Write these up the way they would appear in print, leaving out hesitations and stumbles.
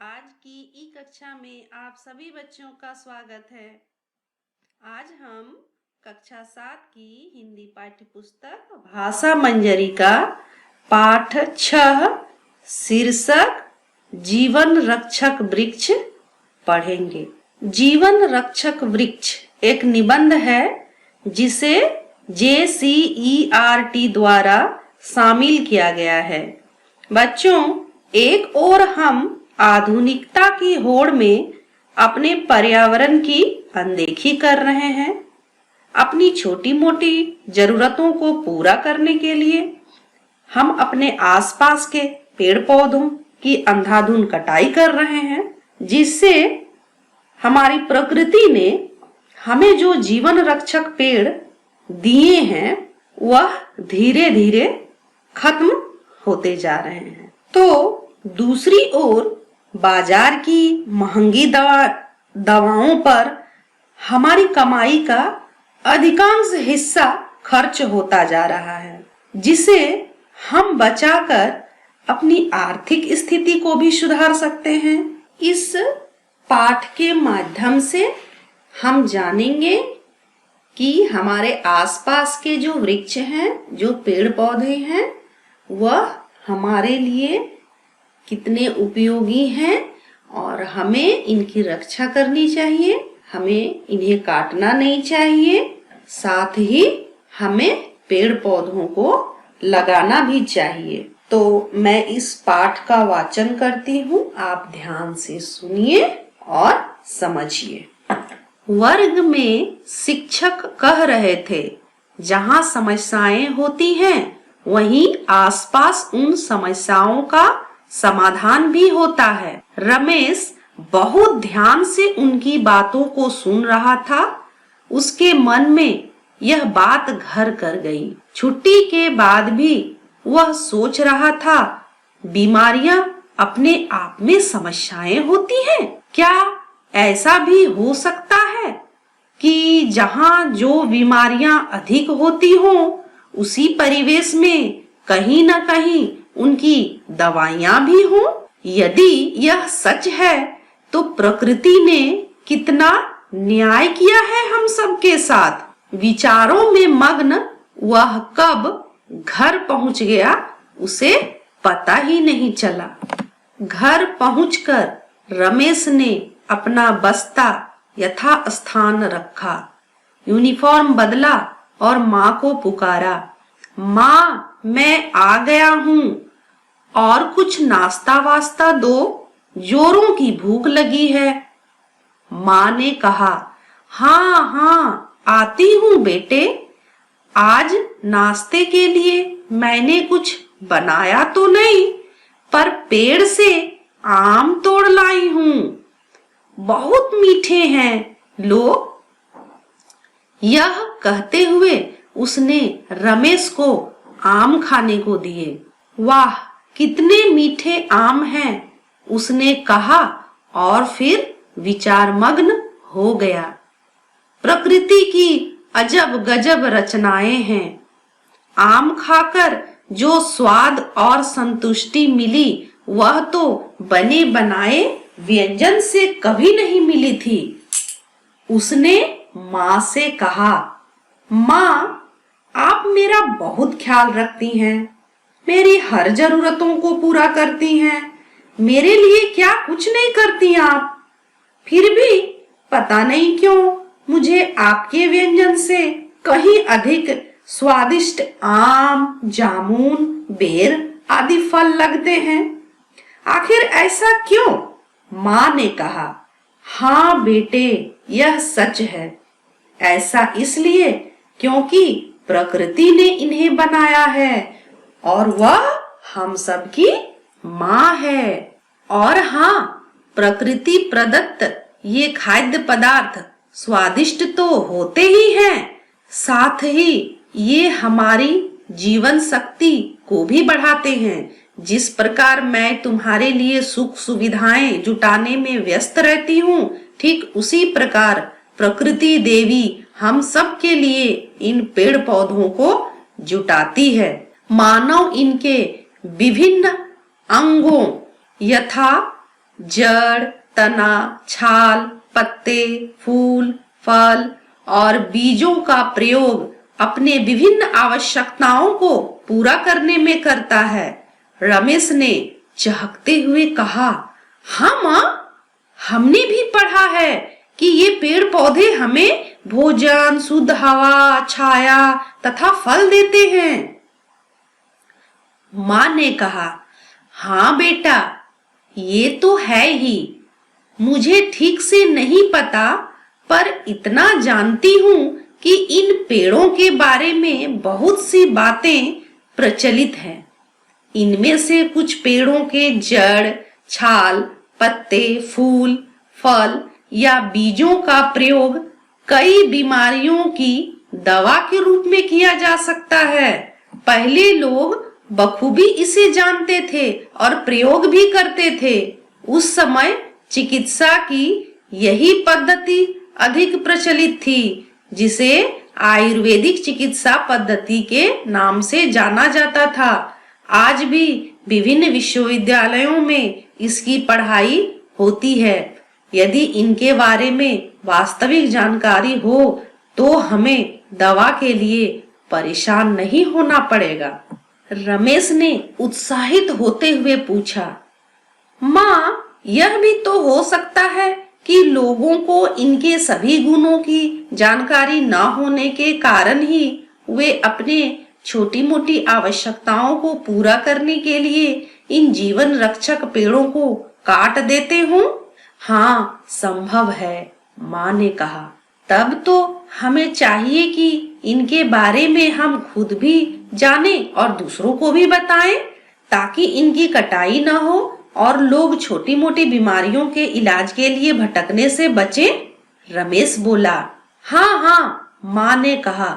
आज की ई कक्षा में आप सभी बच्चों का स्वागत है। आज हम कक्षा 7 की हिंदी पाठ्य पुस्तक भाषा मंजरी का पाठ 6 शीर्षक जीवन रक्षक वृक्ष पढ़ेंगे। जीवन रक्षक वृक्ष एक निबंध है जिसे JCERT द्वारा शामिल किया गया है। बच्चों, एक ओर हम आधुनिकता की होड़ में अपने पर्यावरण की अनदेखी कर रहे हैं। अपनी छोटी मोटी जरूरतों को पूरा करने के लिए हम अपने आसपास के पेड़ पौधों की अंधाधुंध कटाई कर रहे हैं, जिससे हमारी प्रकृति ने हमें जो जीवन रक्षक पेड़ दिए हैं वह धीरे धीरे खत्म होते जा रहे हैं। तो दूसरी ओर बाजार की महंगी दवाओं पर हमारी कमाई का अधिकांश हिस्सा खर्च होता जा रहा है, जिसे हम बचाकर अपनी आर्थिक स्थिति को भी सुधार सकते हैं। इस पाठ के माध्यम से हम जानेंगे कि हमारे आसपास के जो वृक्ष हैं, जो पेड़ पौधे हैं, वह हमारे लिए कितने उपयोगी हैं और हमें इनकी रक्षा करनी चाहिए। हमें इन्हें काटना नहीं चाहिए, साथ ही हमें पेड़ पौधों को लगाना भी चाहिए। तो मैं इस पाठ का वाचन करती हूँ, आप ध्यान से सुनिए और समझिए। वर्ग में शिक्षक कह रहे थे, जहाँ समस्याएं होती हैं वहीं आसपास उन समस्याओं का समाधान भी होता है। रमेश बहुत ध्यान से उनकी बातों को सुन रहा था। उसके मन में यह बात घर कर गई। छुट्टी के बाद भी वह सोच रहा था, बीमारियां अपने आप में समस्याएं होती हैं। क्या ऐसा भी हो सकता है कि जहां जो बीमारियां अधिक होती हों, उसी परिवेश में कहीं न कहीं उनकी दवाइयां भी हों? यदि यह सच है तो प्रकृति ने कितना न्याय किया है हम सबके साथ। विचारों में मग्न वह कब घर पहुंच गया उसे पता ही नहीं चला। घर पहुंचकर रमेश ने अपना बस्ता यथास्थान रखा, यूनिफॉर्म बदला और माँ को पुकारा, माँ मैं आ गया हूँ और कुछ नाश्ता वास्ता दो, जोरों की भूख लगी है। माँ ने कहा, हाँ हाँ आती हूँ बेटे, आज नाश्ते के लिए मैंने कुछ बनाया तो नहीं, पर पेड़ से आम तोड़ लाई हूँ, बहुत मीठे हैं, लो। यह कहते हुए उसने रमेश को आम खाने को दिए। वाह कितने मीठे आम हैं, उसने कहा और फिर विचारमग्न हो गया। प्रकृति की अजब गजब रचनाएं हैं। आम खाकर जो स्वाद और संतुष्टि मिली वह तो बने बनाए व्यंजन से कभी नहीं मिली थी। उसने माँ से कहा, माँ आप मेरा बहुत ख्याल रखती हैं, मेरी हर जरूरतों को पूरा करती हैं, मेरे लिए क्या कुछ नहीं करती आप, फिर भी पता नहीं क्यों मुझे आपके व्यंजन से कहीं अधिक स्वादिष्ट आम, जामुन, बेर आदि फल लगते हैं। आखिर ऐसा क्यों? माँ ने कहा, हाँ बेटे यह सच है। ऐसा इसलिए क्योंकि प्रकृति ने इन्हें बनाया है और वह हम सबकी माँ है। और हाँ, प्रकृति प्रदत्त ये खाद्य पदार्थ स्वादिष्ट तो होते ही हैं, साथ ही ये हमारी जीवन शक्ति को भी बढ़ाते हैं। जिस प्रकार मैं तुम्हारे लिए सुख सुविधाएं जुटाने में व्यस्त रहती हूँ, ठीक उसी प्रकार प्रकृति देवी हम सब के लिए इन पेड़ पौधों को जुटाती है। मानव इनके विभिन्न अंगों यथा जड़, तना, छाल, पत्ते, फूल, फल और बीजों का प्रयोग अपने विभिन्न आवश्यकताओं को पूरा करने में करता है। रमेश ने चहकते हुए कहा, हाँ माँ, हमने भी पढ़ा है कि ये पेड़ पौधे हमें भोजन, शुद्ध हवा, छाया तथा फल देते हैं। माँ ने कहा, हाँ बेटा, ये तो है ही। मुझे ठीक से नहीं पता, पर इतना जानती हूँ कि इन पेड़ों के बारे में बहुत सी बातें प्रचलित हैं। इनमें से कुछ पेड़ों के जड़, छाल, पत्ते, फूल, फल या बीजों का प्रयोग कई बीमारियों की दवा के रूप में किया जा सकता है। पहले लोग बखूबी इसे जानते थे और प्रयोग भी करते थे। उस समय चिकित्सा की यही पद्धति अधिक प्रचलित थी, जिसे आयुर्वेदिक चिकित्सा पद्धति के नाम से जाना जाता था। आज भी विभिन्न विश्वविद्यालयों में इसकी पढ़ाई होती है। यदि इनके बारे में वास्तविक जानकारी हो तो हमें दवा के लिए परेशान नहीं होना पड़ेगा। रमेश ने उत्साहित होते हुए पूछा, माँ, यह भी तो हो सकता है कि लोगों को इनके सभी गुणों की जानकारी न होने के कारण ही वे अपने छोटी मोटी आवश्यकताओं को पूरा करने के लिए इन जीवन रक्षक पेड़ों को काट देते हों। हाँ, संभव है, माँ ने कहा। तब तो हमें चाहिए कि इनके बारे में हम खुद भी जानें और दूसरों को भी बताएं, ताकि इनकी कटाई न हो और लोग छोटी मोटी बीमारियों के इलाज के लिए भटकने से बचें। रमेश बोला, हाँ हाँ, माँ ने कहा,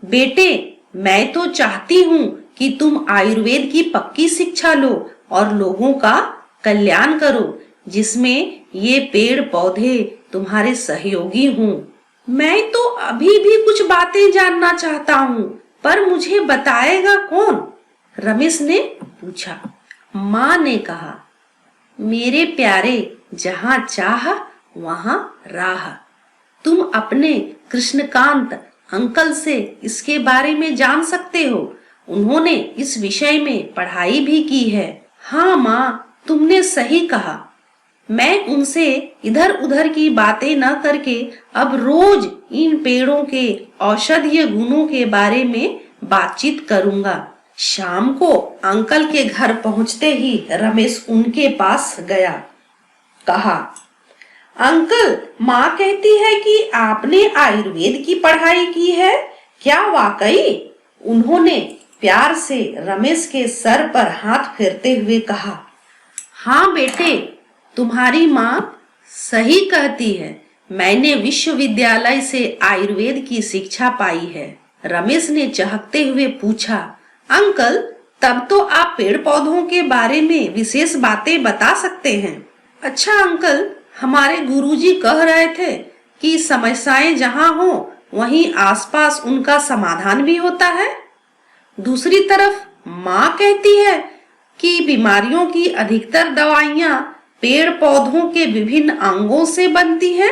बेटे, मैं तो चाहती हूँ कि तुम आयुर्वेद की पक्की शिक्षा लो और लोगों का कल्याण करो, जिसमें ये पेड़ पौधे तुम्हारे सहयोगी हों। मैं तो अभी भी कुछ बातें जानना चाहता हूँ, पर मुझे बताएगा कौन? रमेश ने पूछा। माँ ने कहा, मेरे प्यारे, जहाँ चाह वहाँ राह। तुम अपने कृष्णकांत अंकल से इसके बारे में जान सकते हो। उन्होंने इस विषय में पढ़ाई भी की है। हाँ माँ, तुमने सही कहा। मैं उनसे इधर उधर की बातें न करके अब रोज इन पेड़ों के औषधीय गुणों के बारे में बातचीत करूंगा। शाम को अंकल के घर पहुंचते ही रमेश उनके पास गया। कहा, अंकल, माँ कहती है कि आपने आयुर्वेद की पढ़ाई की है, क्या वाकई? उन्होंने प्यार से रमेश के सर पर हाथ फेरते हुए कहा, हाँ बेटे, तुम्हारी माँ सही कहती है। मैंने विश्वविद्यालय से आयुर्वेद की शिक्षा पाई है। रमेश ने चहकते हुए पूछा, अंकल, तब तो आप पेड़ पौधों के बारे में विशेष बातें बता सकते हैं। अच्छा अंकल, हमारे गुरुजी कह रहे थे कि समस्याएं जहाँ हो वहीं आसपास उनका समाधान भी होता है। दूसरी तरफ माँ कहती है कि बीमारियों की अधिकतर दवाइयाँ पेड़ पौधों के विभिन्न अंगों से बनती हैं।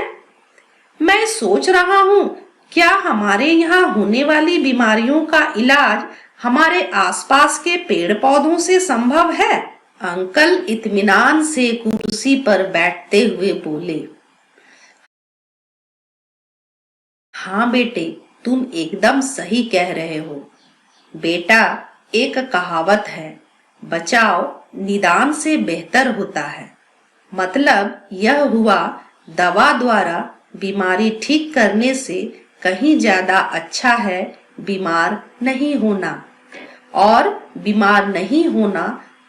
मैं सोच रहा हूँ, क्या हमारे यहाँ होने वाली बीमारियों का इलाज हमारे आसपास के पेड़ पौधों से संभव है? अंकल इत्मीनान से कुर्सी पर बैठते हुए बोले, हाँ बेटे, तुम एकदम सही कह रहे हो। बेटा, एक कहावत है, बचाव निदान से बेहतर होता है। मतलब यह हुआ, दवा द्वारा बीमारी ठीक करने से कहीं ज्यादा अच्छा है बीमार नहीं होना। और बीमार नहीं होना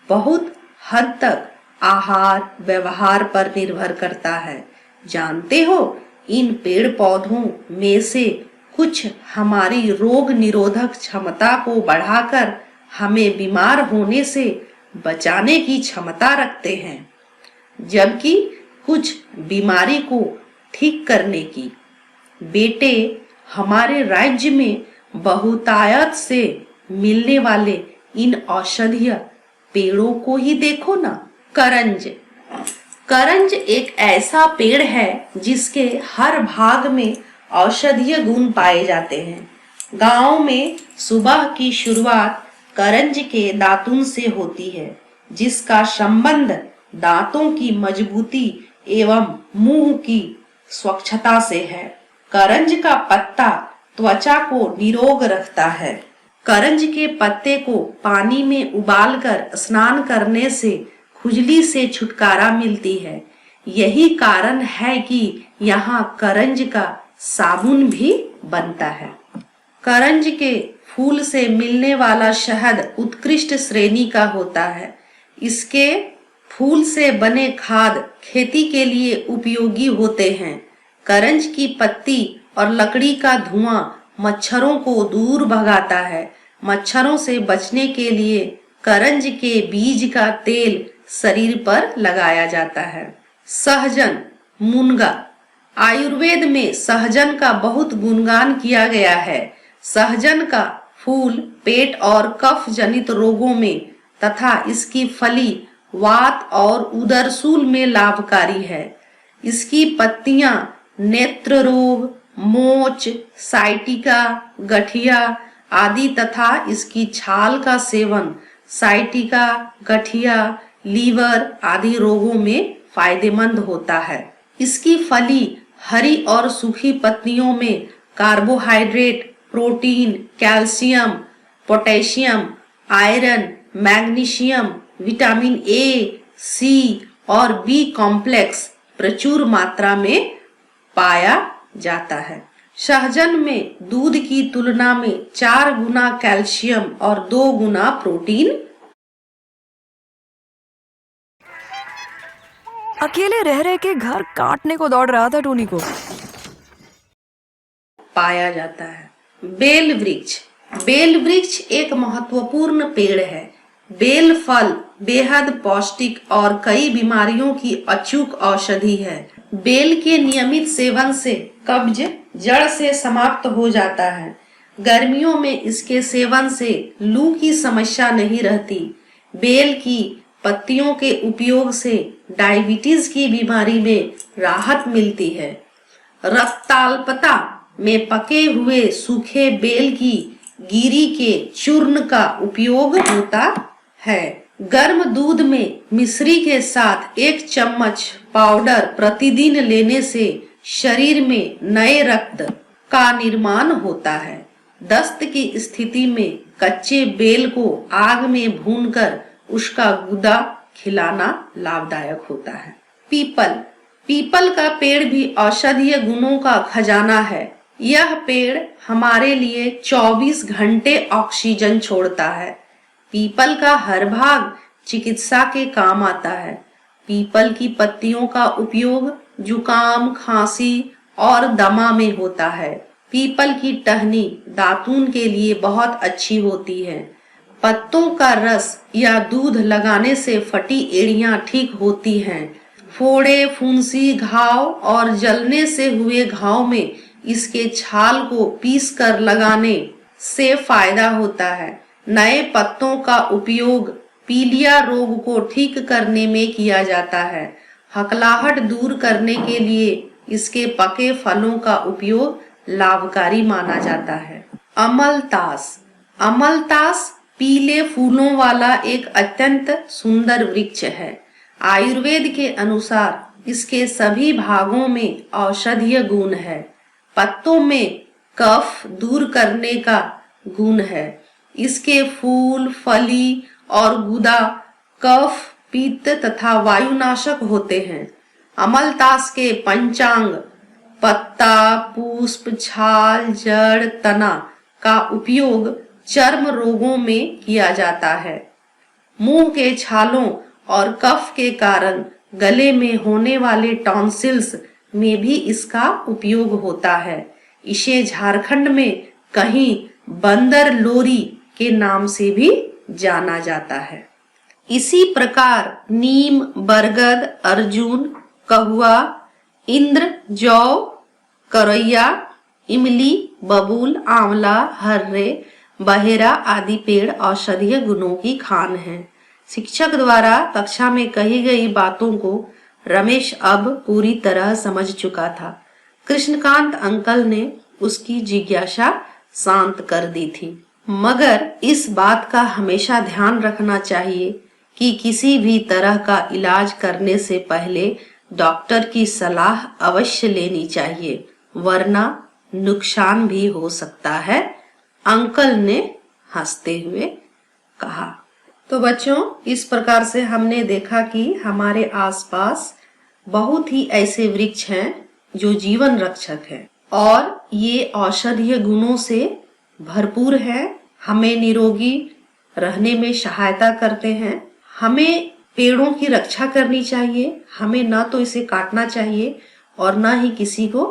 बहुत हद तक आहार व्यवहार पर निर्भर करता है। जानते हो, इन पेड़ पौधों में से कुछ हमारी रोग निरोधक क्षमता को बढ़ाकर हमें बीमार होने से बचाने की क्षमता रखते हैं, जबकि कुछ बीमारी को ठीक करने की। बेटे, हमारे राज्य में बहुतायत से मिलने वाले इन औषधीय पेड़ों को ही देखो ना। करंज, करंज एक ऐसा पेड़ है जिसके हर भाग में औषधीय गुण पाए जाते हैं। गांव में सुबह की शुरुआत करंज के दातुन से होती है, जिसका संबंध दांतों की मजबूती एवं मुंह की स्वच्छता से है। करंज का पत्ता त्वचा को निरोग रखता है। करंज के पत्ते को पानी में उबालकर स्नान करने से खुजली से छुटकारा मिलती है। यही कारण है कि यहाँ करंज का साबुन भी बनता है। करंज के फूल से मिलने वाला शहद उत्कृष्ट श्रेणी का होता है। इसके फूल से बने खाद खेती के लिए उपयोगी होते हैं। करंज की पत्ती और लकड़ी का धुआं मच्छरों को दूर भगाता है। मच्छरों से बचने के लिए करंज के बीज का तेल शरीर पर लगाया जाता है। सहजन, मुनगा। आयुर्वेद में सहजन का बहुत गुणगान किया गया है। सहजन का फूल पेट और कफ जनित रोगों में तथा इसकी फली वात और उदरशूल में लाभकारी है। इसकी पत्तियां नेत्र रोग, मोच, साइटिका, गठिया आदि तथा इसकी छाल का सेवन साइटिका, गठिया, लीवर आदि रोगों में फायदेमंद होता है। इसकी फली हरी और सूखी पत्तियों में carbohydrate, protein, calcium, potassium, iron, magnesium, vitamin A, C और बी कॉम्प्लेक्स प्रचुर मात्रा में पाया जाता है। सहजन में दूध की तुलना में 4 गुना कैल्शियम और 2 गुना प्रोटीन अकेले रह रहे के घर काटने को दौड़ रहा था टोनी को। पाया जाता है। बेल वृक्ष। बेल वृक्ष एक महत्वपूर्ण पेड़ है। बेल फल बेहद पौष्टिक और कई बीमारियों की अचूक औषधि है। बेल के नियमित सेवन से कब्ज जड़ से समाप्त हो जाता है। गर्मियों में इसके सेवन से लू की समस्या नहीं रहती। बेल की पत्तियों के उपयोग से डायबिटीज की बीमारी में राहत मिलती है। रक्ताल्पता में पके हुए सूखे बेल की गिरी के चूर्ण का उपयोग होता है। गर्म दूध में मिश्री के साथ 1 चम्मच पाउडर प्रतिदिन लेने से शरीर में नए रक्त का निर्माण होता है। दस्त की स्थिति में कच्चे बेल को आग में भूनकर उसका गुदा खिलाना लाभदायक होता है। पीपल। पीपल का पेड़ भी औषधीय गुणों का खजाना है। यह पेड़ हमारे लिए 24 घंटे ऑक्सीजन छोड़ता है। पीपल का हर भाग चिकित्सा के काम आता है। पीपल की पत्तियों का उपयोग जुकाम, खांसी और दमा में होता है। पीपल की टहनी दातून के लिए बहुत अच्छी होती है। पत्तों का रस या दूध लगाने से फटी एड़ियां ठीक होती हैं। फोड़े, फुंसी, घाव और जलने से हुए घाव में इसके छाल को पीस कर लगाने से फायदा होता है। नए पत्तों का उपयोग पीलिया रोग को ठीक करने में किया जाता है। हकलाहट दूर करने के लिए इसके पके फलों का उपयोग लाभकारी माना जाता है। अमलतास। अमलतास पीले फूलों वाला एक अत्यंत सुंदर वृक्ष है। आयुर्वेद के अनुसार इसके सभी भागों में औषधीय गुण है। पत्तों में कफ दूर करने का गुण है। इसके फूल, फली और गुदा कफ, पित्त तथा वायुनाशक होते हैं। अमलतास के पंचांग पत्ता, पुष्प, छाल, जड़, तना का उपयोग चर्म रोगों में किया जाता है। मुंह के छालों और कफ के कारण गले में होने वाले टॉन्सिल्स में भी इसका उपयोग होता है। इसे झारखंड में कहीं बंदर लोरी के नाम से भी जाना जाता है। इसी प्रकार नीम, बरगद, अर्जुन, कहुआ, इंद्र, जौ, करैया, इमली, बबूल, आंवला, हर्रे, बहेरा आदि पेड़ औषधीय गुणों की खान हैं। शिक्षक द्वारा कक्षा में कही गई बातों को रमेश अब पूरी तरह समझ चुका था। कृष्णकांत अंकल ने उसकी जिज्ञासा शांत कर दी थी, मगर इस बात का हमेशा ध्यान रखना चाहिए कि किसी भी तरह का इलाज करने से पहले डॉक्टर की सलाह अवश्य लेनी चाहिए, वरना नुकसान भी हो सकता है, अंकल ने हंसते हुए कहा। तो बच्चों, इस प्रकार से हमने देखा कि हमारे आसपास बहुत ही ऐसे वृक्ष हैं जो जीवन रक्षक हैं और ये औषधीय गुणों से भरपूर है, हमें निरोगी रहने में सहायता करते हैं। हमें पेड़ों की रक्षा करनी चाहिए, हमें ना तो इसे काटना चाहिए और ना ही किसी को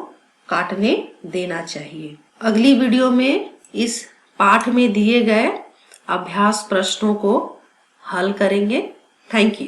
काटने देना चाहिए। अगली वीडियो में इस पाठ में दिए गए अभ्यास प्रश्नों को हल करेंगे। Thank you.